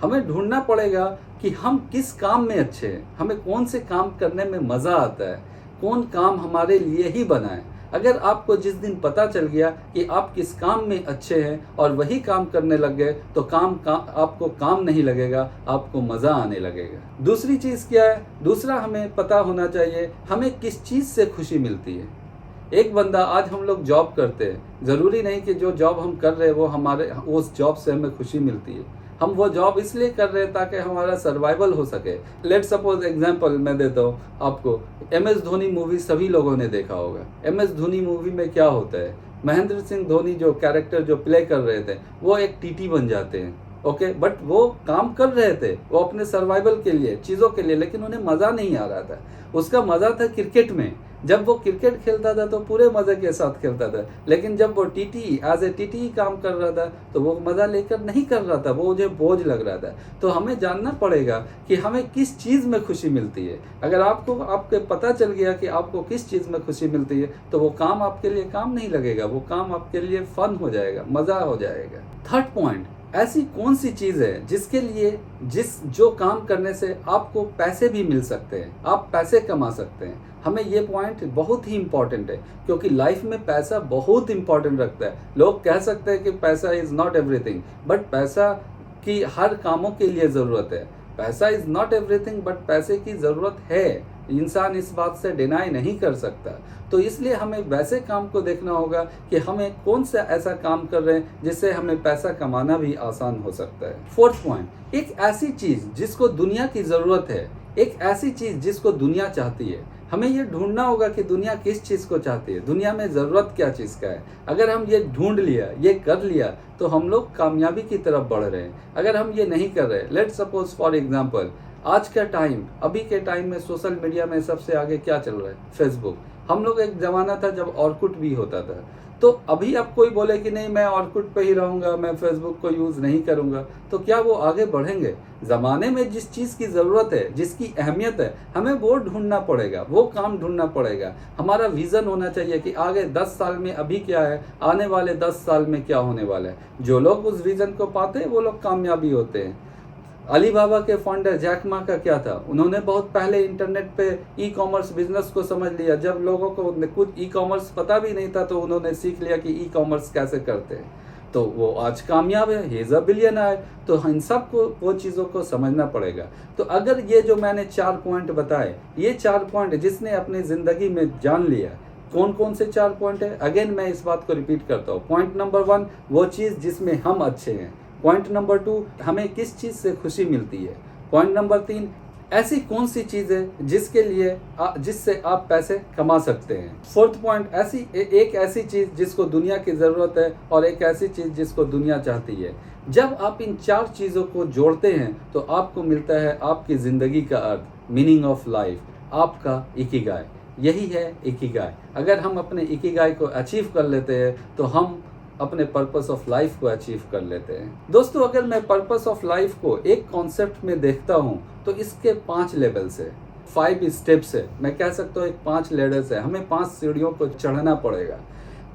हमें ढूंढना पड़ेगा कि हम किस काम में अच्छे हैं, हमें कौन से काम करने में मज़ा आता है, कौन काम हमारे लिए ही बना है। अगर आपको जिस दिन पता चल गया कि आप किस काम में अच्छे हैं और वही काम करने लग गए तो आपको काम नहीं लगेगा, आपको मज़ा आने लगेगा। दूसरी चीज़ क्या है? दूसरा हमें पता होना चाहिए हमें किस चीज़ से खुशी मिलती है। एक बंदा, आज हम लोग जॉब करते हैं, ज़रूरी नहीं कि जो जॉब हम कर रहे हैं वो हमारे उस जॉब से हमें खुशी मिलती है। हम वो जॉब इसलिए कर रहे हैं ताकि हमारा सर्वाइवल हो सके। लेट सपोज एग्जांपल मैं देता हूँ आपको। MS धोनी मूवी सभी लोगों ने देखा होगा। MS धोनी मूवी में क्या होता है? महेंद्र सिंह धोनी जो कैरेक्टर जो प्ले कर रहे थे वो एक TT बन जाते हैं। ओके, बट वो काम कर रहे थे, वो अपने सर्वाइवल के लिए, चीज़ों के लिए, लेकिन उन्हें मज़ा नहीं आ रहा था। उसका मज़ा था क्रिकेट में। जब वो क्रिकेट खेलता था तो पूरे मज़े के साथ खेलता था, लेकिन जब वो TT एज ए TT काम कर रहा था तो वो मज़ा लेकर नहीं कर रहा था, वो मुझे बोझ लग रहा था। तो हमें जानना पड़ेगा कि हमें किस चीज़ में खुशी मिलती है। अगर आपके पता चल गया कि आपको किस चीज़ में खुशी मिलती है तो वो काम आपके लिए काम नहीं लगेगा, वो काम आपके लिए फ़न हो जाएगा, मज़ा हो जाएगा। थर्ड पॉइंट, ऐसी कौन सी चीज़ है जिसके लिए जो काम करने से आपको पैसे भी मिल सकते हैं, आप पैसे कमा सकते हैं। हमें ये पॉइंट बहुत ही इम्पॉर्टेंट है, क्योंकि लाइफ में पैसा बहुत इम्पॉर्टेंट रखता है। लोग कह सकते हैं कि पैसा इज़ नॉट एवरीथिंग, बट पैसा की हर कामों के लिए ज़रूरत है। पैसा इज़ नॉट एवरीथिंग, बट पैसे की ज़रूरत है। इंसान इस बात से डिनाई नहीं कर सकता। तो इसलिए हमें वैसे काम को देखना होगा कि हमें कौन सा ऐसा काम कर रहे हैं जिससे हमें पैसा कमाना भी आसान हो सकता है। फोर्थ पॉइंट, एक ऐसी चीज़ जिसको दुनिया की ज़रूरत है, एक ऐसी चीज़ जिसको दुनिया चाहती है। हमें ये ढूंढना होगा कि दुनिया किस चीज़ को चाहती है, दुनिया में ज़रूरत क्या चीज़ का है। अगर हम ये ढूंढ लिया, ये कर लिया, तो हम लोग कामयाबी की तरफ बढ़ रहे हैं। अगर हम ये नहीं कर रहे, लेट्स सपोज फॉर एग्जांपल, आज का टाइम, अभी के टाइम में सोशल मीडिया में सबसे आगे क्या चल रहा है? फेसबुक। हम लोग एक ज़माना था जब ऑर्कुट भी होता था। तो अभी अब कोई बोले कि नहीं मैं ऑर्कुट पे ही रहूँगा, मैं फेसबुक को यूज़ नहीं करूँगा, तो क्या वो आगे बढ़ेंगे? ज़माने में जिस चीज़ की ज़रूरत है, जिसकी अहमियत है, हमें वो ढूंढना पड़ेगा, वो काम ढूंढना पड़ेगा। हमारा विज़न होना चाहिए कि आगे 10 साल में अभी क्या है, आने वाले 10 साल में क्या होने वाला है। जो लोग उस विज़न को पाते हैं वो लोग कामयाबी होते हैं। अली बाबा के फाउंडर जैक मा का क्या था? उन्होंने बहुत पहले इंटरनेट पे ई कॉमर्स बिजनेस को समझ लिया। जब लोगों को कुछ ई कॉमर्स पता भी नहीं था तो उन्होंने सीख लिया कि ई कॉमर्स कैसे करते हैं, तो वो आज कामयाब है, ही इज़ अ बिलियनर। तो इन सब को वो चीज़ों को समझना पड़ेगा। तो अगर ये जो मैंने 4 पॉइंट बताए, ये 4 पॉइंट जिसने अपनी ज़िंदगी में जान लिया, कौन कौन से 4 पॉइंट है? अगेन मैं इस बात को रिपीट करता हूँ। पॉइंट नंबर 1, वो चीज़ जिसमें हम अच्छे हैं। पॉइंट नंबर 2, हमें किस चीज़ से खुशी मिलती है। पॉइंट नंबर 3, ऐसी कौन सी चीज़ है जिससे आप पैसे कमा सकते हैं। फोर्थ पॉइंट, एक ऐसी चीज़ जिसको दुनिया की ज़रूरत है और एक ऐसी चीज़ जिसको दुनिया चाहती है। जब आप इन 4 चीज़ों को जोड़ते हैं तो आपको मिलता है आपकी ज़िंदगी का अर्थ, मीनिंग ऑफ लाइफ, आपका इकिगाई। यही है इकिगाई। अगर हम अपने इकिगाई को अचीव कर लेते हैं तो हम अपने पर्पस ऑफ लाइफ को अचीव कर लेते हैं। दोस्तों, अगर मैं पर्पस ऑफ लाइफ को एक कॉन्सेप्ट में देखता हूँ तो इसके 5 लेवल्स है, 5 स्टेप्स है। मैं कह सकता हूँ एक 5 लेडर्स है, हमें 5 सीढ़ियों को चढ़ना पड़ेगा।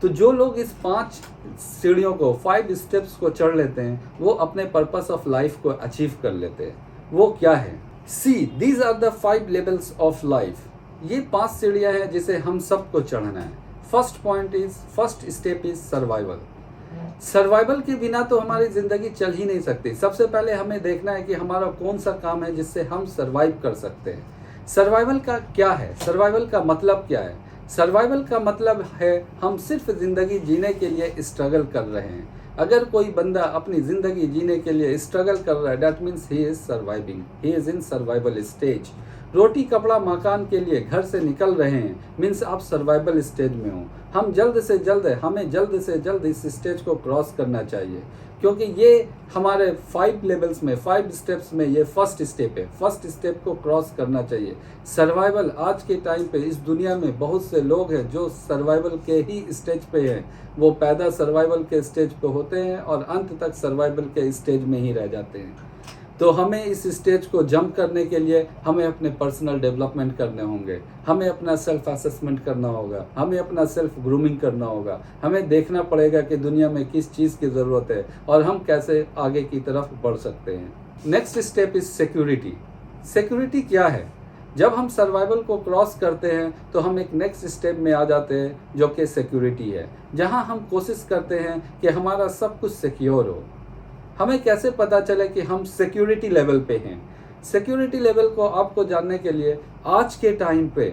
तो जो लोग इस 5 सीढ़ियों को, 5 स्टेप्स को चढ़ लेते हैं, वो अपने पर्पस ऑफ लाइफ को अचीव कर लेते हैं। वो क्या है? See these are the 5 levels of life. ये 5 सीढ़ियाँ हैं जिसे हम सबको चढ़ना है। First step is survival. Survival के बिना तो हमारी ज़िंदगी चल ही नहीं सकती। सबसे पहले हमें देखना है कि हमारा कौन सा काम है जिससे हम सर्वाइव कर सकते हैं। सर्वाइवल का क्या है? सर्वाइवल का मतलब क्या है? सर्वाइवल का मतलब है हम सिर्फ ज़िंदगी जीने के लिए स्ट्रगल कर रहे हैं। अगर कोई बंदा अपनी ज़िंदगी जीने के लिए स्ट्रगल कर रहा है, that means he is surviving, he is in survival stage. रोटी कपड़ा मकान के लिए घर से निकल रहे हैं, मीन्स आप सर्वाइवल स्टेज में हो। हमें जल्द से जल्द इस स्टेज को क्रॉस करना चाहिए, क्योंकि ये हमारे 5 लेवल्स में, 5 स्टेप्स में ये फर्स्ट स्टेप है। फर्स्ट स्टेप को क्रॉस करना चाहिए। सर्वाइवल, आज के टाइम पे इस दुनिया में बहुत से लोग हैं जो सर्वाइवल के ही स्टेज पे हैं। वो पैदा सर्वाइवल के स्टेज पे होते हैं और अंत तक सर्वाइवल के स्टेज में ही रह जाते हैं। तो हमें इस स्टेज को जंप करने के लिए हमें अपने पर्सनल डेवलपमेंट करने होंगे, हमें अपना सेल्फ असेसमेंट करना होगा, हमें अपना सेल्फ ग्रूमिंग करना होगा। हमें देखना पड़ेगा कि दुनिया में किस चीज़ की ज़रूरत है और हम कैसे आगे की तरफ बढ़ सकते हैं। Next step is security. Security क्या है? जब हम सर्वाइवल को क्रॉस करते हैं तो हम एक नेक्स्ट स्टेप में आ जाते हैं जो कि सिक्योरिटी है, जहां हम कोशिश करते हैं कि हमारा सब कुछ सिक्योर हो। हमें कैसे पता चले कि हम सिक्योरिटी लेवल पे हैं? सिक्योरिटी लेवल को आपको जानने के लिए आज के टाइम पे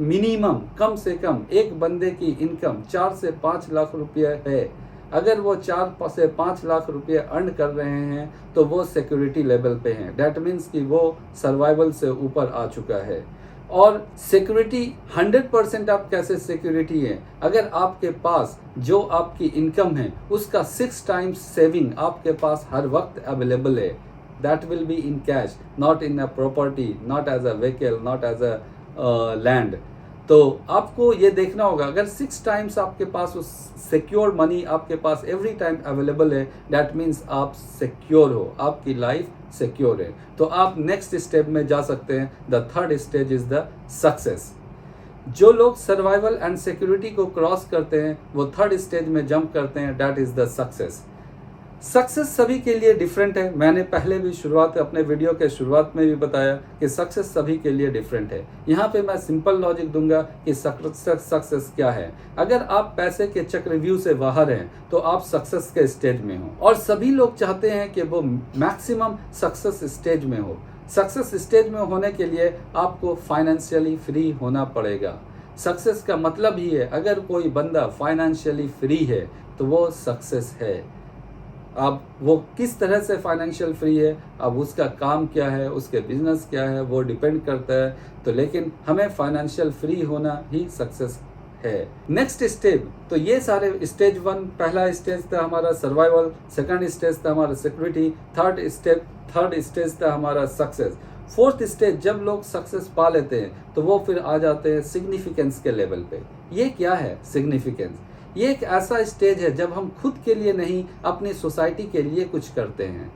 मिनिमम, कम से कम एक बंदे की इनकम 4 से 5 लाख रुपये है। अगर वो 4 से 5 लाख रुपये अर्न कर रहे हैं तो वो सिक्योरिटी लेवल पे हैं। डैट मीन्स कि वो सर्वाइवल से ऊपर आ चुका है। और सिक्योरिटी 100% आप कैसे सिक्योरिटी है? अगर आपके पास जो आपकी इनकम है उसका 6 टाइम्स सेविंग आपके पास हर वक्त अवेलेबल है। That will be in cash, not in a property, not as a vehicle, not as a land. तो आपको ये देखना होगा, अगर 6 टाइम्स आपके पास उस सिक्योर मनी आपके पास एवरी टाइम अवेलेबल है, दैट मीन्स आप सिक्योर हो, आपकी लाइफ सिक्योर है। तो आप नेक्स्ट स्टेप में जा सकते हैं। The third stage is the success. जो लोग सर्वाइवल एंड सिक्योरिटी को क्रॉस करते हैं वो थर्ड स्टेज में जंप करते हैं, that is the success. Success सभी के लिए डिफरेंट है। मैंने पहले भी अपने वीडियो के शुरुआत में भी बताया कि सक्सेस सभी के लिए डिफरेंट है। यहाँ पे मैं सिंपल लॉजिक दूंगा कि सक्सेस क्या है। अगर आप पैसे के चक्रव्यूह से बाहर हैं तो आप सक्सेस के स्टेज में हो, और सभी लोग चाहते हैं कि वो मैक्सिमम सक्सेस स्टेज में हो। सक्सेस स्टेज में होने के लिए आपको फाइनेंशियली फ्री होना पड़ेगा। सक्सेस का मतलब ही है, अगर कोई बंदा फाइनेंशियली फ्री है तो वो सक्सेस है। अब वो किस तरह से फाइनेंशियल फ्री है, अब उसका काम क्या है, उसके बिजनेस क्या है, वो डिपेंड करता है। तो लेकिन हमें फाइनेंशियल फ्री होना ही सक्सेस है। नेक्स्ट स्टेप, तो ये सारे स्टेज 1, पहला स्टेज था हमारा सर्वाइवल, सेकंड स्टेज था हमारा सिक्योरिटी, थर्ड स्टेज था हमारा सक्सेस। फोर्थ स्टेज, जब लोग सक्सेस पा लेते हैं तो वो फिर आ जाते हैं सिग्निफिकेंस के लेवल पे। ये क्या है सिग्निफिकेंस? ये एक ऐसा स्टेज है जब हम खुद के लिए नहीं, अपनी सोसाइटी के लिए कुछ करते हैं।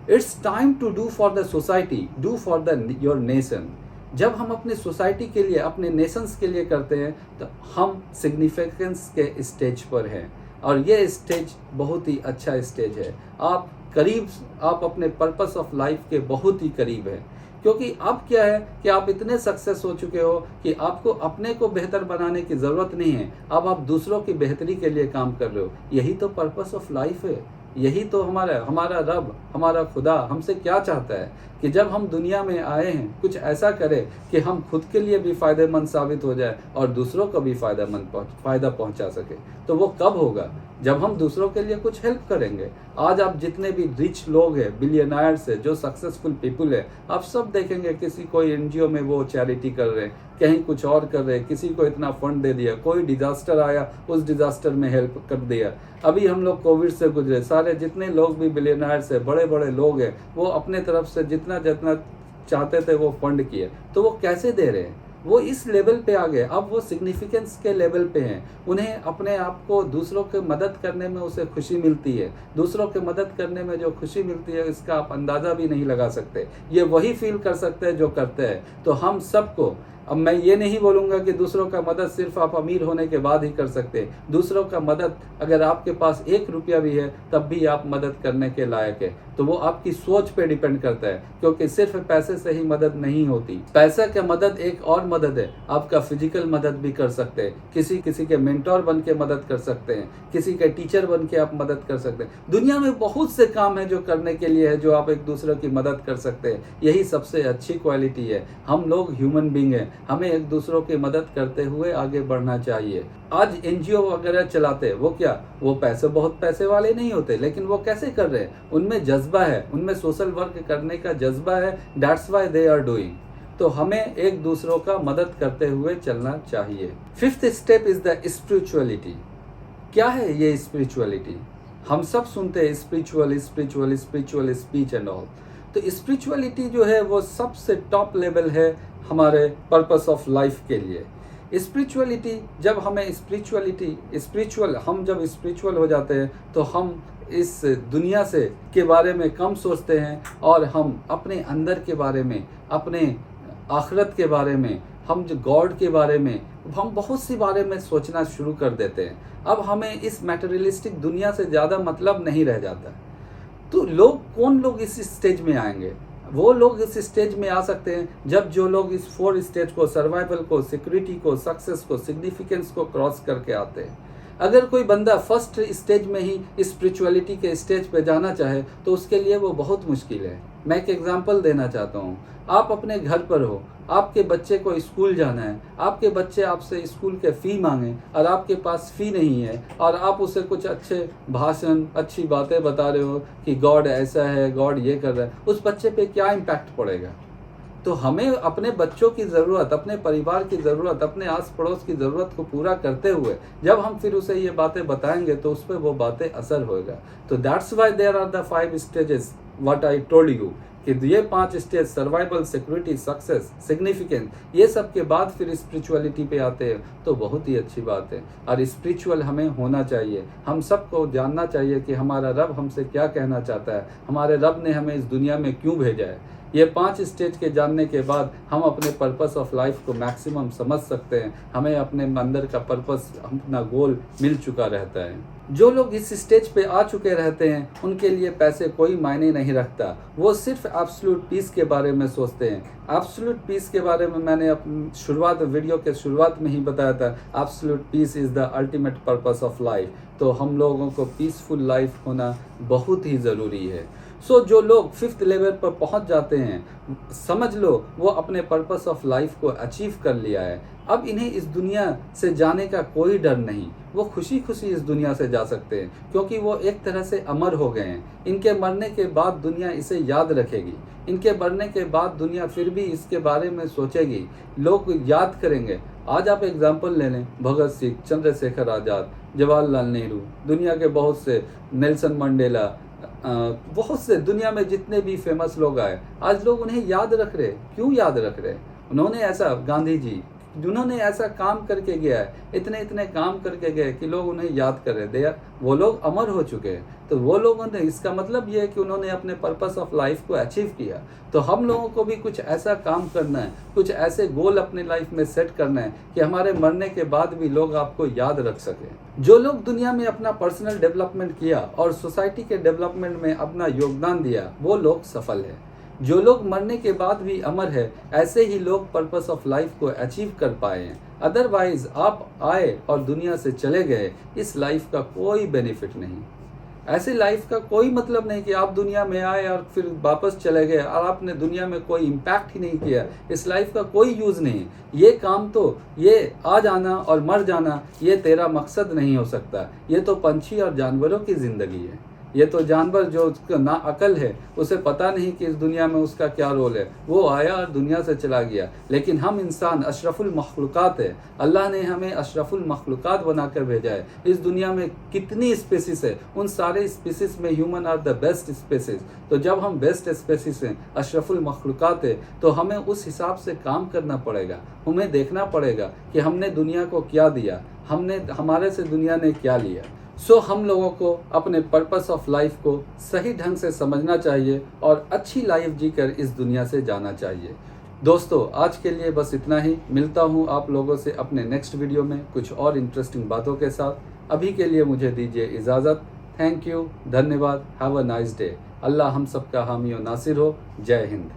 It's time to do for the society, do for the your nation. जब हम अपनी सोसाइटी के लिए, अपने नेशंस के लिए करते हैं तो हम सिग्निफिकेंस के स्टेज पर हैं। और ये स्टेज बहुत ही अच्छा स्टेज है। आप अपने पर्पस ऑफ लाइफ के बहुत ही करीब हैं। क्योंकि अब क्या है कि आप इतने सक्सेस हो चुके हो कि आपको अपने को बेहतर बनाने की ज़रूरत नहीं है, अब आप दूसरों की बेहतरी के लिए काम कर रहे हो। यही तो पर्पस ऑफ लाइफ है। यही तो हमारा रब, हमारा खुदा हमसे क्या चाहता है कि जब हम दुनिया में आए हैं कुछ ऐसा करें कि हम खुद के लिए भी फ़ायदेमंद साबित हो जाए और दूसरों को भी फ़ायदा पहुंचा सके। तो वो कब होगा? जब हम दूसरों के लिए कुछ हेल्प करेंगे। आज आप जितने भी रिच लोग हैं, बिलियनर्स है, जो सक्सेसफुल पीपल है, आप सब देखेंगे किसी कोई एनजीओ में वो चैरिटी कर रहे हैं, कहीं कुछ और कर रहे हैं, किसी को इतना फंड दे दिया, कोई डिजास्टर आया उस डिजास्टर में हेल्प कर दिया। अभी हम लोग कोविड से गुजरे, सारे जितने लोग भी बिलियनर्स है, बड़े बड़े लोग हैं, वो अपने तरफ से जितना चाहते थे वो फंड किए। तो वो कैसे दे रहे हैं? वो इस लेवल पे आ गए, अब वो सिग्निफिकेंस के लेवल पे हैं। उन्हें अपने आप को दूसरों के मदद करने में उसे खुशी मिलती है। दूसरों के मदद करने में जो खुशी मिलती है इसका आप अंदाज़ा भी नहीं लगा सकते। ये वही फील कर सकते हैं जो करते हैं। तो हम सबको, अब मैं ये नहीं बोलूँगा कि दूसरों का मदद सिर्फ आप अमीर होने के बाद ही कर सकते हैं। दूसरों का मदद अगर आपके पास 1 रुपया भी है तब भी आप मदद करने के लायक है। तो वो आपकी सोच पे डिपेंड करता है, क्योंकि सिर्फ पैसे से ही मदद नहीं होती। पैसा का मदद एक और मदद है, आपका फिजिकल मदद भी कर सकते हैं। किसी के मेंटोर बन के मदद कर सकते हैं, किसी के टीचर बन के आप मदद कर सकते हैं। दुनिया में बहुत से काम है जो करने के लिए है, जो आप एक दूसरे की मदद कर सकते हैं। यही सबसे अच्छी क्वालिटी है। हम लोग ह्यूमन बींग हैं, हमें एक दूसरों की मदद करते हुए आगे बढ़ना चाहिए। आज एनजीओ वगैरह चलाते हैं, वो क्या, वो बहुत पैसे वाले नहीं होते, लेकिन वो कैसे कर रहे हैं? उनमें जज्बा है, उनमें सोशल वर्क करने का जज्बा है। That's why they are doing. तो हमें एक दूसरों का मदद करते हुए चलना चाहिए। 5th step is the spirituality. क्या है ये स्पिरिचुअलिटी? हम सब सुनते हैं स्पिरिचुअल स्पीच एंड ऑल। तो स्पिरिचुअलिटी जो है वो सबसे टॉप लेवल है हमारे पर्पस ऑफ लाइफ के लिए। स्पिरिचुअलिटी, जब हमें हम जब स्पिरिचुअल हो जाते हैं तो हम इस दुनिया के बारे में कम सोचते हैं और हम अपने अंदर के बारे में, अपने आखिरत के बारे में, हम जो गॉड के बारे में, हम बहुत सी बारे में सोचना शुरू कर देते हैं। अब हमें इस मैटेरियलिस्टिक दुनिया से ज़्यादा मतलब नहीं रह जाता। तो कौन लोग इस स्टेज में आएंगे? वो लोग इस स्टेज में आ सकते हैं जब जो लोग इस 4 स्टेज को, सर्वाइवल को, सिक्योरिटी को, सक्सेस को, सिग्निफिकेंस को क्रॉस करके आते हैं। अगर कोई बंदा फर्स्ट स्टेज में ही स्पिरिचुअलिटी के स्टेज पे जाना चाहे तो उसके लिए वो बहुत मुश्किल है। मैं एक एग्जांपल देना चाहता हूँ। आप अपने घर पर हो, आपके बच्चे को स्कूल जाना है, आपके बच्चे आपसे स्कूल के फ़ी मांगे और आपके पास फ़ी नहीं है, और आप उसे कुछ अच्छे भाषण, अच्छी बातें बता रहे हो कि गॉड ऐसा है, गॉड ये कर रहा है, उस बच्चे पे क्या इम्पैक्ट पड़ेगा? तो हमें अपने बच्चों की ज़रूरत, अपने परिवार की ज़रूरत, अपने आस पड़ोस की ज़रूरत को पूरा करते हुए जब हम फिर उसे ये बातें बताएंगे तो उस पर वो बातें असर होएगा। तो that's why there are the 5 stages what I told you, कि ये 5 stage, survival, security, success, significance, ये सब के बाद फिर स्पिरिचुअलिटी पे आते हैं। तो बहुत ही अच्छी बात है, और स्पिरिचुअल हमें होना चाहिए। हम सबको जानना चाहिए कि हमारा रब हमसे क्या कहना चाहता है, हमारे रब ने हमें इस दुनिया में क्यों भेजा है। ये 5 स्टेज के जानने के बाद हम अपने पर्पस ऑफ लाइफ को मैक्सिमम समझ सकते हैं। हमें अपने अंदर का पर्पस, अपना गोल मिल चुका रहता है। जो लोग इस स्टेज पे आ चुके रहते हैं उनके लिए पैसे कोई मायने नहीं रखता। वो सिर्फ एब्सोल्यूट पीस के बारे में सोचते हैं। एब्सोल्यूट पीस के बारे में मैंने वीडियो के शुरुआत में ही बताया था। Absolute peace is the ultimate purpose of life. तो हम लोगों को पीसफुल लाइफ होना बहुत ही ज़रूरी है। सो जो लोग 5th लेवल पर पहुंच जाते हैं, समझ लो वो अपने पर्पस ऑफ लाइफ को अचीव कर लिया है। अब इन्हें इस दुनिया से जाने का कोई डर नहीं, वो खुशी खुशी इस दुनिया से जा सकते हैं, क्योंकि वो एक तरह से अमर हो गए हैं। इनके मरने के बाद दुनिया इसे याद रखेगी, इनके मरने के बाद दुनिया फिर भी इसके बारे में सोचेगी, लोग याद करेंगे। आज आप एग्जाम्पल ले लें, भगत सिंह, चंद्रशेखर आज़ाद, जवाहरलाल नेहरू, दुनिया के बहुत से, नेल्सन मंडेला, बहुत से दुनिया में जितने भी फेमस लोग आए, आज लोग उन्हें याद रख रहे। क्यों याद रख रहे? उन्होंने ऐसा, गांधी जी जिन्होंने ऐसा काम करके गया है, इतने इतने काम करके गए कि लोग उन्हें याद कर रहे थे। वो लोग अमर हो चुके हैं, तो वो लोगों ने, इसका मतलब ये है कि उन्होंने अपने पर्पस ऑफ लाइफ को अचीव किया। तो हम लोगों को भी कुछ ऐसा काम करना है, कुछ ऐसे गोल अपने लाइफ में सेट करना है कि हमारे मरने के बाद भी लोग आपको याद रख सकें। जो लोग दुनिया में अपना पर्सनल डेवलपमेंट किया और सोसाइटी के डेवलपमेंट में अपना योगदान दिया, वो लोग सफल है। जो लोग मरने के बाद भी अमर है, ऐसे ही लोग पर्पस ऑफ लाइफ को अचीव कर पाए हैं। अदरवाइज आप आए और दुनिया से चले गए, इस लाइफ का कोई बेनिफिट नहीं। ऐसी लाइफ का कोई मतलब नहीं कि आप दुनिया में आए और फिर वापस चले गए और आपने दुनिया में कोई इम्पैक्ट ही नहीं किया। इस लाइफ का कोई यूज़ नहीं। ये काम तो, ये आ जाना और मर जाना, ये तेरा मकसद नहीं हो सकता। ये तो पंछी और जानवरों की ज़िंदगी है। ये तो जानवर जो उसका ना अकल है, उसे पता नहीं कि इस दुनिया में उसका क्या रोल है, वो आया और दुनिया से चला गया। लेकिन हम इंसान अशरफुल मखलूक़ात है। अल्लाह ने हमें अशरफुल मखलूक़ात बनाकर भेजा है। इस दुनिया में कितनी स्पीसीज है, उन सारे स्पीसीज में human are the best species. तो जब हम बेस्ट स्पीसीज हैं, अशरफुल मखलूक़ात है, तो हमें उस हिसाब से काम करना पड़ेगा। हमें देखना पड़ेगा कि हमने दुनिया को क्या दिया, हमने, हमारे से दुनिया ने क्या लिया। सो हम लोगों को अपने पर्पस ऑफ लाइफ को सही ढंग से समझना चाहिए और अच्छी लाइफ जीकर इस दुनिया से जाना चाहिए। दोस्तों, आज के लिए बस इतना ही। मिलता हूँ आप लोगों से अपने नेक्स्ट वीडियो में कुछ और इंटरेस्टिंग बातों के साथ। अभी के लिए मुझे दीजिए इजाज़त। थैंक यू, धन्यवाद, हैव अ नाइस डे। अल्लाह हम सबका हामी और नासिर हो। जय हिंद।